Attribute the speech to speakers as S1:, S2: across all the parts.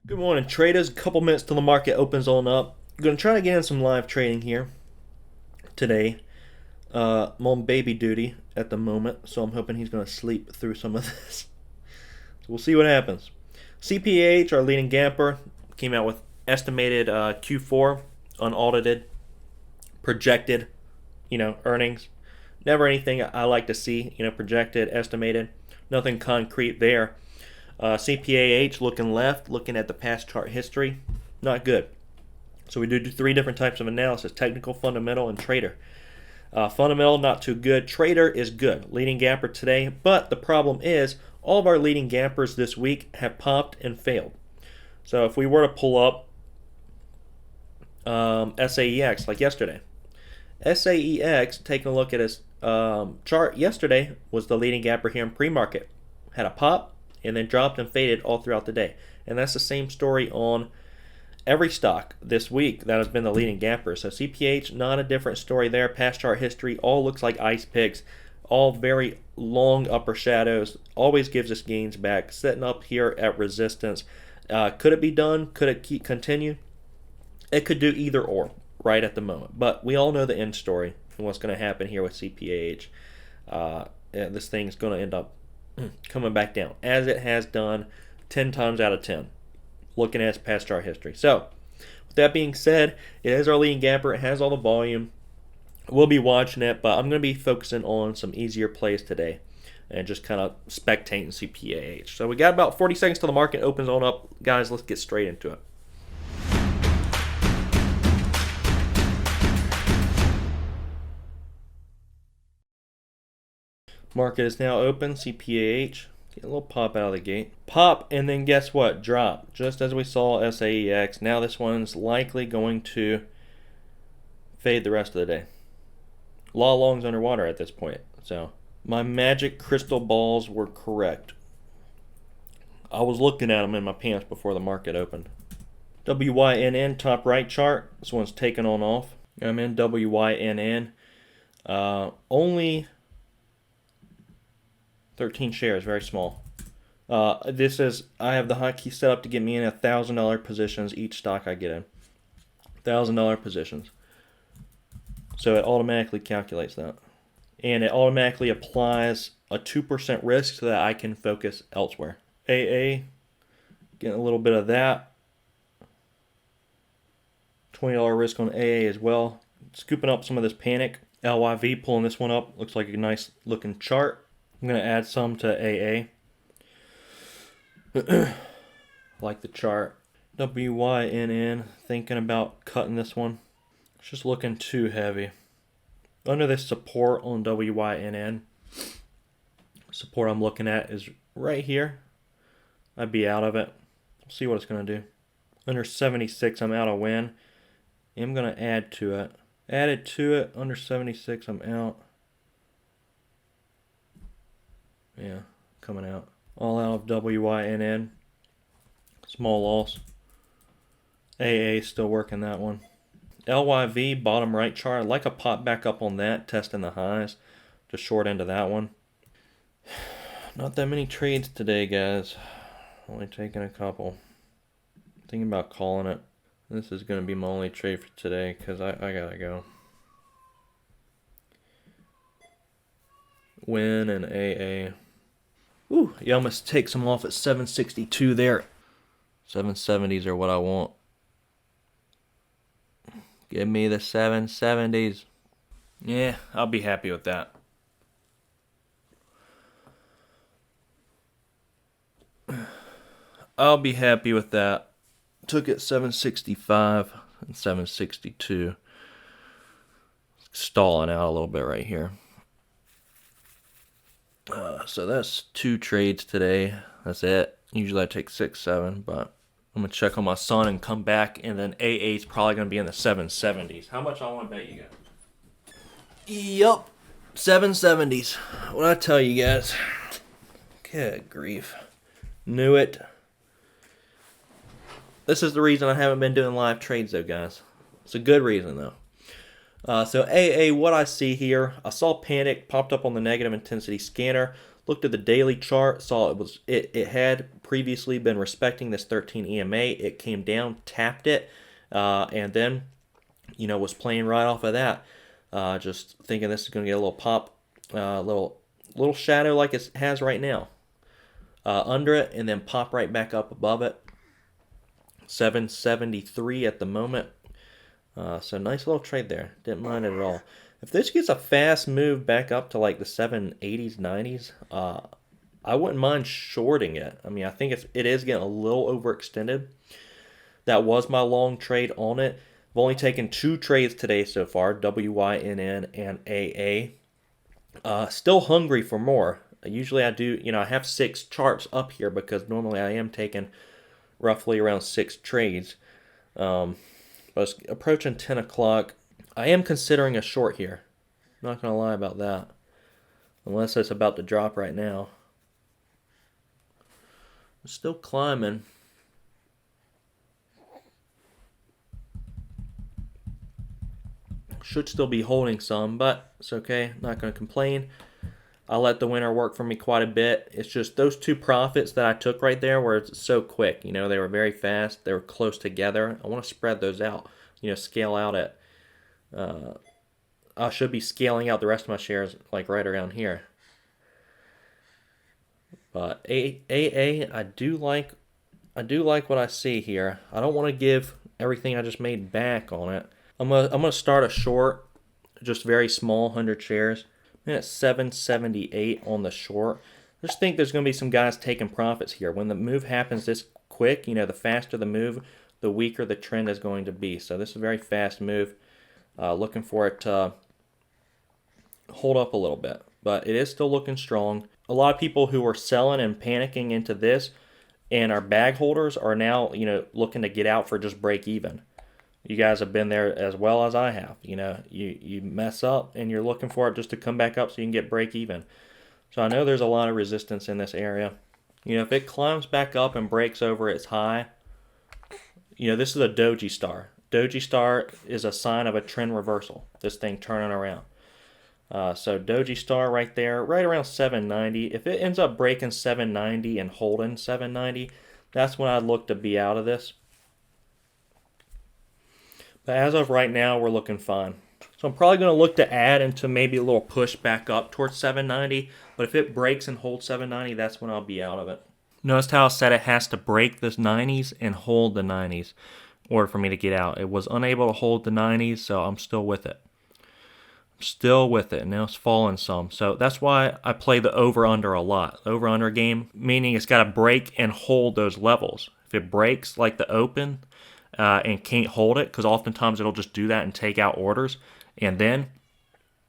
S1: Good morning, traders. A couple minutes till the market opens on up. I'm going to try to get in some live trading here today. I'm on baby duty at the moment, so I'm hoping he's going to sleep through some of this. So we'll see what happens. CPH, our leading gamper, came out with estimated Q4 unaudited projected, earnings. Never anything I like to see, projected, estimated. Nothing concrete there. CPAH looking left, looking at the past chart history, not good. So we do three different types of analysis: technical, fundamental, and trader. Fundamental, not too good. Trader is good. Leading gamper today, but the problem is all of our leading gampers this week have popped and failed. So if we were to pull up SAEX like yesterday, SAEX, taking a look at his chart yesterday, was the leading gamper here in pre-market. Had a pop and then dropped and faded all throughout the day. And that's the same story on every stock this week that has been the leading gamper. So CPH, not a different story there. Past chart history all looks like ice picks, all very long upper shadows, always gives us gains back, setting up here at resistance. Could it be done? Could it continue? It could do either or right at the moment. But we all know the end story and what's going to happen here with CPH. This thing's going to end up coming back down, as it has done 10 times out of 10, looking at its past chart history. So, with that being said, it is our leading gamper. It has all the volume. We'll be watching it, but I'm going to be focusing on some easier plays today and just kind of spectating CPAH. So, we got about 40 seconds till the market opens on up. Guys, let's get straight into it. Market is now open. CPAH. Get a little pop out of the gate. Pop, and then guess what? Drop. Just as we saw SAEX. Now this one's likely going to fade the rest of the day. A lot of longs underwater at this point. So my magic crystal balls were correct. I was looking at them in my pants before the market opened. WYNN, top right chart. This one's taken on off. I'm in WYNN. Only 13 shares, very small. I have the hotkey set up to get me in $1,000 positions each stock I get in. $1,000 positions. So it automatically calculates that. And it automatically applies a 2% risk so that I can focus elsewhere. AA, getting a little bit of that. $20 risk on AA as well. Scooping up some of this panic. LYV, pulling this one up. Looks like a nice looking chart. I'm going to add some to AA. Like the chart. WYNN, thinking about cutting this one. It's just looking too heavy. Under this support on WYNN, support I'm looking at is right here. I'd be out of it. See what it's going to do. Under 76, I'm out of win. I'm going to add to it. Added to it. Under 76, I'm out. Yeah, coming out. All out of WYNN. Small loss. AA still working that one. LYV, bottom right chart. I'd like a pop back up on that, testing the highs. Just short into that one. Not that many trades today, guys. Only taking a couple. Thinking about calling it. This is going to be my only trade for today because I gotta go. Win and AA. Ooh, you almost take some off at 762 there. 770s are what I want. Give me the 770s. Yeah, I'll be happy with that. I'll be happy with that. Took it 765 and 762. Stalling out a little bit right here. So that's 2 trades today. That's it. Usually I take 6, 7, but I'm going to check on my son and come back, and then AA is probably going to be in the 770s. How much I want to bet you guys? Yup, 770s. What I tell you guys? Good grief. Knew it. This is the reason I haven't been doing live trades though, guys. It's a good reason though. So AA, what I see here, I saw panic popped up on the negative intensity scanner. Looked at the daily chart, saw it had previously been respecting this 13 EMA. It came down, tapped it, and then was playing right off of that. Just thinking this is going to get a little pop, little shadow like it has right now. Under it, and then pop right back up above it. 773 at the moment. So nice little trade there. Didn't mind it at all. If this gets a fast move back up to like the 780s, 90s, I wouldn't mind shorting it. I mean, I think it is getting a little overextended. That was my long trade on it. I've only taken 2 trades today so far, WYNN and AA. Still hungry for more. Usually I do, I have 6 charts up here because normally I am taking roughly around 6 trades. But it's approaching 10 o'clock. I am considering a short here. Not going to lie about that. Unless it's about to drop right now. It's still climbing. Should still be holding some, but it's okay. Not going to complain. I'll let the winner work for me quite a bit. It's just those 2 profits that I took right there where it's so quick. They were very fast. They were close together. I want to spread those out. Scale out at. I should be scaling out the rest of my shares like right around here. But AA, I do like what I see here. I don't want to give everything I just made back on it. I'm gonna start a short, just very small, 100 shares. I'm at 778 on the short. I just think there's gonna be some guys taking profits here. When the move happens this quick, the faster the move, the weaker the trend is going to be. So this is a very fast move. Looking for it to hold up a little bit, but it is still looking strong. A lot of people who are selling and panicking into this and are bag holders are now, looking to get out for just break even. You guys have been there as well as I have. You mess up and you're looking for it just to come back up so you can get break even. So I know there's a lot of resistance in this area. If it climbs back up and breaks over its high, this is a doji star. Doji star is a sign of a trend reversal. This thing turning around. So doji star right there, right around 790. If it ends up breaking 790 and holding 790, that's when I'd look to be out of this. But as of right now, we're looking fine. So I'm probably going to look to add into maybe a little push back up towards 790. But if it breaks and holds 790, that's when I'll be out of it. Notice how I said it has to break this 90s and hold the 90s in order for me to get out. It was unable to hold the 90s, so I'm still with it. Now it's falling some. So that's why I play the over-under a lot. The over-under game, meaning it's got to break and hold those levels. If it breaks like the open and can't hold it, because oftentimes it'll just do that and take out orders, and then,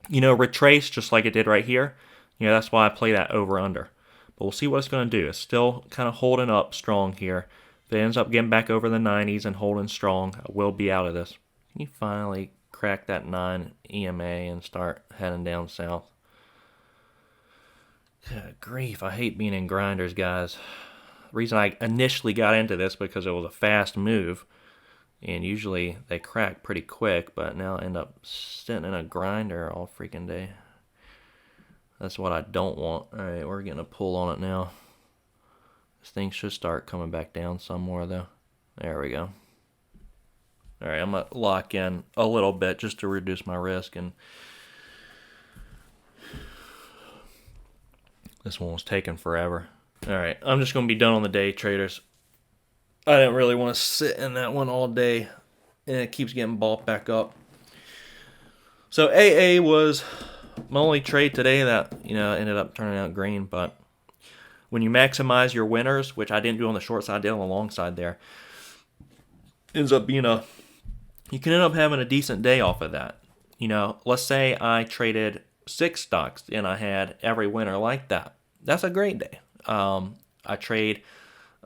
S1: retrace just like it did right here. That's why I play that over-under. But we'll see what it's going to do. It's still kind of holding up strong here. If it ends up getting back over the 90s and holding strong, I will be out of this. Can you finally crack that 9 EMA and start heading down south? Good grief, I hate being in grinders, guys. The reason I initially got into this because it was a fast move, and usually they crack pretty quick, but now I end up sitting in a grinder all freaking day. That's what I don't want. Alright, we're getting a pull on it now. This thing should start coming back down some more, though. There we go. Alright, I'm going to lock in a little bit just to reduce my risk. And this one was taking forever. Alright, I'm just going to be done on the day, traders. I didn't really want to sit in that one all day, and it keeps getting bought back up. So AA was my only trade today that, ended up turning out green. But when you maximize your winners, which I didn't do on the short side, I did on the long side there, ends up being you can end up having a decent day off of that. Let's say I traded 6 stocks and I had every winner like that. That's a great day. I trade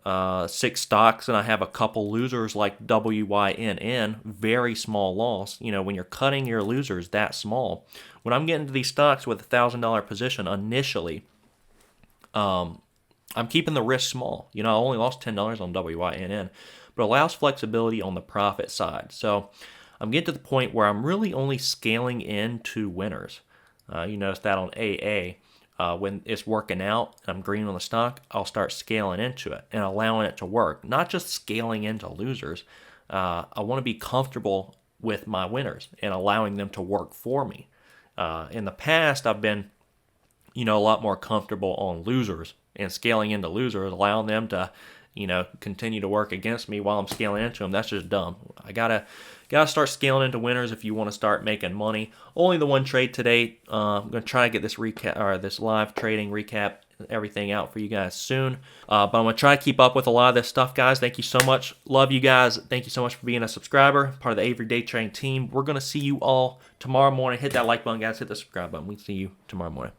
S1: 6 stocks and I have a couple losers like WYNN, very small loss. When you're cutting your losers that small, when I'm getting to these stocks with $1,000 position initially, I'm keeping the risk small. I only lost $10 on WYNN, but allows flexibility on the profit side. So I'm getting to the point where I'm really only scaling into winners. You notice that on AA. when it's working out and I'm green on the stock, I'll start scaling into it and allowing it to work. Not just scaling into losers. I want to be comfortable with my winners and allowing them to work for me. In the past, I've been, a lot more comfortable on losers and scaling into losers, allowing them to, continue to work against me while I'm scaling into them. That's just dumb. I gotta start scaling into winners if you want to start making money. Only the one trade today. I'm gonna try to get this recap or this live trading recap, everything out for you guys soon. But I'm gonna try to keep up with a lot of this stuff, guys. Thank you so much. Love you guys. Thank you so much for being a subscriber, part of the Avery Day Trading team. We're gonna see you all tomorrow morning. Hit that like button, guys. Hit the subscribe button. We see you tomorrow morning.